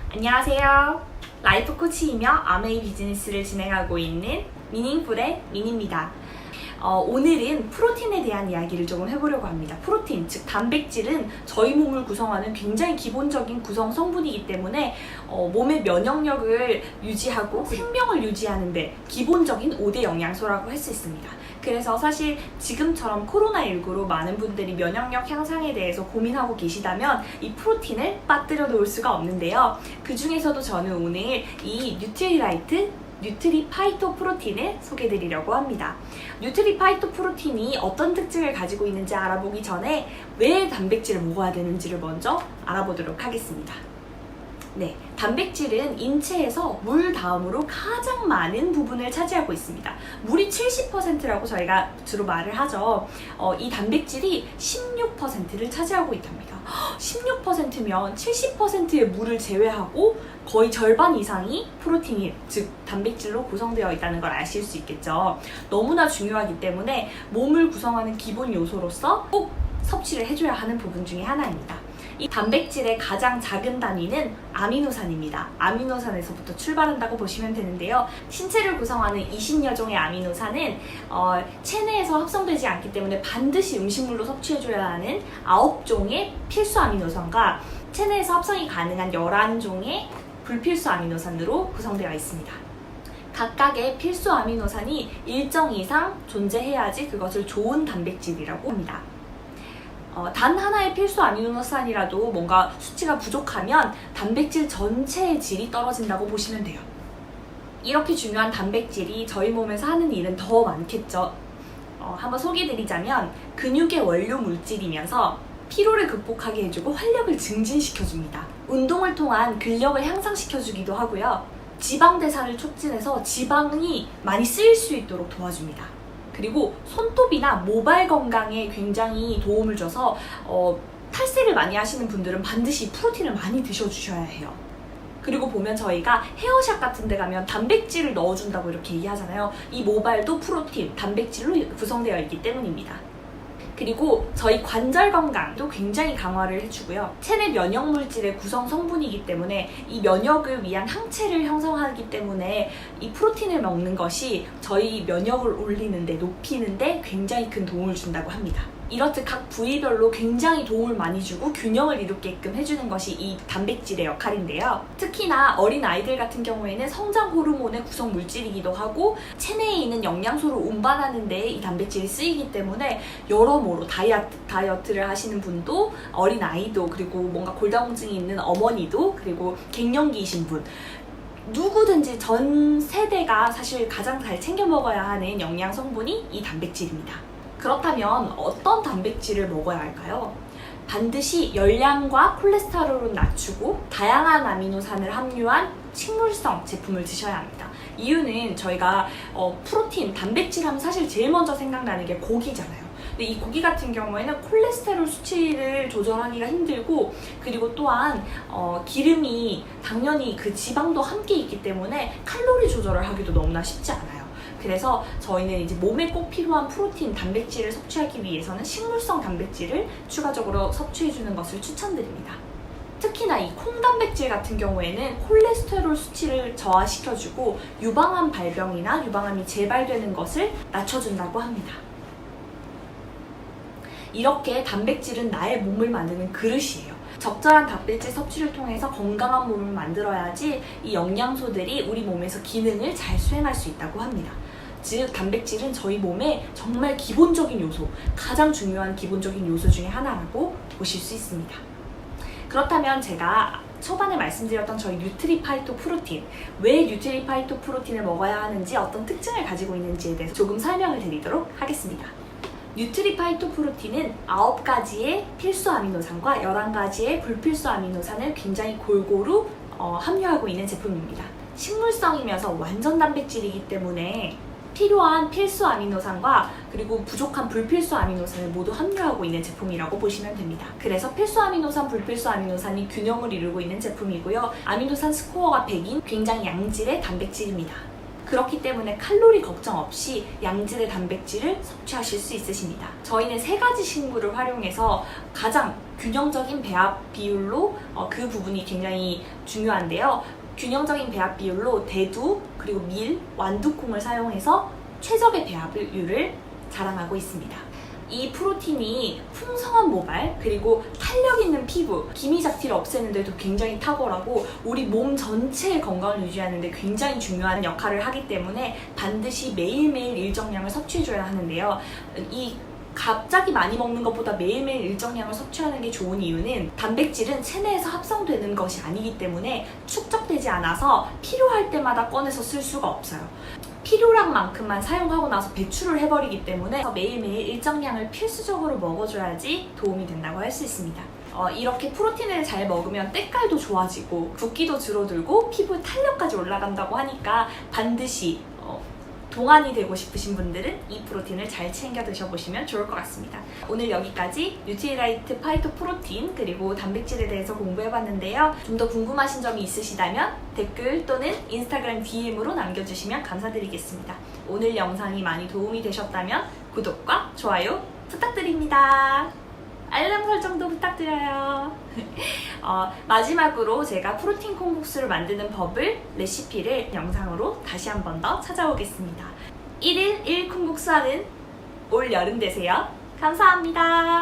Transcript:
안녕하세요. 라이프 코치이며 아메이 비즈니스를 진행하고 있는 미닝풀의 민입니다. 오늘은 프로틴에 대한 이야기를 조금 해보려고 합니다. 프로틴, 즉 단백질은 저희 몸을 구성하는 굉장히 기본적인 구성 성분이기 때문에 몸의 면역력을 유지하고 생명을 유지하는 데 기본적인 5대 영양소라고 할 수 있습니다. 그래서 사실 지금처럼 코로나19로 많은 분들이 면역력 향상에 대해서 고민하고 계시다면 이 프로틴을 빠뜨려 놓을 수가 없는데요. 그 중에서도 저는 오늘 이 뉴트리라이트 뉴트리파이토 프로틴을 소개해드리려고 합니다. 뉴트리파이토 프로틴이 어떤 특징을 가지고 있는지 알아보기 전에 왜 단백질을 먹어야 되는지를 먼저 알아보도록 하겠습니다. 네, 단백질은 인체에서 물 다음으로 가장 많은 부분을 차지하고 있습니다. 물이 70%라고 저희가 주로 말을 하죠. 이 단백질이 16%를 차지하고 있답니다. 16%면 70%의 물을 제외하고 거의 절반 이상이 프로틴, 즉 단백질로 구성되어 있다는 걸 아실 수 있겠죠. 너무나 중요하기 때문에 몸을 구성하는 기본 요소로서 꼭 섭취를 해줘야 하는 부분 중에 하나입니다. 이 단백질의 가장 작은 단위는 아미노산입니다. 아미노산에서부터 출발한다고 보시면 되는데요. 신체를 구성하는 20여 종의 아미노산은 체내에서 합성되지 않기 때문에 반드시 음식물로 섭취해줘야 하는 9종의 필수 아미노산과 체내에서 합성이 가능한 11종의 불필수 아미노산으로 구성되어 있습니다. 각각의 필수 아미노산이 일정 이상 존재해야지 그것을 좋은 단백질이라고 합니다. 단 하나의 필수 아미노산이라도 뭔가 수치가 부족하면 단백질 전체의 질이 떨어진다고 보시면 돼요. 이렇게 중요한 단백질이 저희 몸에서 하는 일은 더 많겠죠. 한번 소개해드리자면 근육의 원료 물질이면서 피로를 극복하게 해주고 활력을 증진시켜줍니다. 운동을 통한 근력을 향상시켜주기도 하고요. 지방 대사를 촉진해서 지방이 많이 쓰일 수 있도록 도와줍니다. 그리고 손톱이나 모발 건강에 굉장히 도움을 줘서 탈색을 많이 하시는 분들은 반드시 프로틴을 많이 드셔주셔야 해요. 그리고 보면 저희가 헤어샵 같은 데 가면 단백질을 넣어준다고 이렇게 얘기하잖아요. 이 모발도 프로틴, 단백질로 구성되어 있기 때문입니다. 그리고 저희 관절 건강도 굉장히 강화를 해주고요. 체내 면역 물질의 구성 성분이기 때문에 이 면역을 위한 항체를 형성하기 때문에 이 프로틴을 먹는 것이 저희 면역을 올리는데, 높이는데 굉장히 큰 도움을 준다고 합니다. 이렇듯 각 부위별로 굉장히 도움을 많이 주고 균형을 이루게끔 해주는 것이 이 단백질의 역할인데요. 특히나 어린 아이들 같은 경우에는 성장 호르몬의 구성 물질이기도 하고 체내에 있는 영양소를 운반하는 데 이 단백질이 쓰이기 때문에 여러모로 다이어트를 하시는 분도, 어린 아이도, 그리고 뭔가 골다공증이 있는 어머니도, 그리고 갱년기이신 분, 누구든지 전 세대가 사실 가장 잘 챙겨 먹어야 하는 영양 성분이 이 단백질입니다. 그렇다면 어떤 단백질을 먹어야 할까요? 반드시 열량과 콜레스테롤을 낮추고 다양한 아미노산을 함유한 식물성 제품을 드셔야 합니다. 이유는 저희가 프로틴, 단백질 하면 사실 제일 먼저 생각나는 게 고기잖아요. 근데 이 고기 같은 경우에는 콜레스테롤 수치를 조절하기가 힘들고, 그리고 또한 기름이 당연히 그 지방도 함께 있기 때문에 칼로리 조절을 하기도 너무나 쉽지 않아요. 그래서 저희는 이제 몸에 꼭 필요한 프로틴, 단백질을 섭취하기 위해서는 식물성 단백질을 추가적으로 섭취해주는 것을 추천드립니다. 특히나 이 콩단백질 같은 경우에는 콜레스테롤 수치를 저하시켜주고 유방암 발병이나 유방암이 재발되는 것을 낮춰준다고 합니다. 이렇게 단백질은 나의 몸을 만드는 그릇이에요. 적절한 단백질 섭취를 통해서 건강한 몸을 만들어야지 이 영양소들이 우리 몸에서 기능을 잘 수행할 수 있다고 합니다. 즉 단백질은 저희 몸의 정말 기본적인 요소, 가장 중요한 기본적인 요소 중에 하나라고 보실 수 있습니다. 그렇다면 제가 초반에 말씀드렸던 저희 뉴트리파이토 프로틴, 왜 뉴트리파이토 프로틴을 먹어야 하는지, 어떤 특징을 가지고 있는지에 대해서 조금 설명을 드리도록 하겠습니다. 뉴트리파이토 프로틴은 9가지의 필수 아미노산과 11가지의 불필수 아미노산을 굉장히 골고루 함유하고 있는 제품입니다. 식물성이면서 완전 단백질이기 때문에 필요한 필수 아미노산과 그리고 부족한 불필수 아미노산을 모두 함유하고 있는 제품이라고 보시면 됩니다. 그래서 필수 아미노산, 불필수 아미노산이 균형을 이루고 있는 제품이고요. 아미노산 스코어가 100인 굉장히 양질의 단백질입니다. 그렇기 때문에 칼로리 걱정 없이 양질의 단백질을 섭취하실 수 있으십니다. 저희는 3가지 식물을 활용해서 가장 균형적인 배합 비율로 그 부분이 굉장히 중요한데요. 균형적인 배합 비율로 대두, 그리고 밀, 완두콩을 사용해서 최적의 배합률을 자랑하고 있습니다. 이 프로틴이 풍성한 모발, 그리고 탄력 있는 피부, 기미잡티를 없애는 데도 굉장히 탁월하고 우리 몸 전체의 건강을 유지하는 데 굉장히 중요한 역할을 하기 때문에 반드시 매일매일 일정량을 섭취해줘야 하는데요. 이 갑자기 많이 먹는 것보다 매일매일 일정량을 섭취하는 게 좋은 이유는 단백질은 체내에서 합성되는 것이 아니기 때문에 축적되지 않아서 필요할 때마다 꺼내서 쓸 수가 없어요. 필요한 만큼만 사용하고 나서 배출을 해버리기 때문에 매일매일 일정량을 필수적으로 먹어줘야지 도움이 된다고 할 수 있습니다. 이렇게 프로틴을 잘 먹으면 때깔도 좋아지고 붓기도 줄어들고 피부 탄력까지 올라간다고 하니까 반드시 동안이 되고 싶으신 분들은 이 프로틴을 잘 챙겨 드셔보시면 좋을 것 같습니다. 오늘 여기까지 뉴트리라이트 파이토 프로틴 그리고 단백질에 대해서 공부해봤는데요. 좀 더 궁금하신 점이 있으시다면 댓글 또는 인스타그램 DM으로 남겨주시면 감사드리겠습니다. 오늘 영상이 많이 도움이 되셨다면 구독과 좋아요 부탁드립니다. 알람 설정도 부탁드려요. 마지막으로 제가 프로틴 콩국수를 만드는 법을, 레시피를 영상으로 다시 한 번 더 찾아오겠습니다. 1일 1 콩국수 하는 올 여름 되세요. 감사합니다.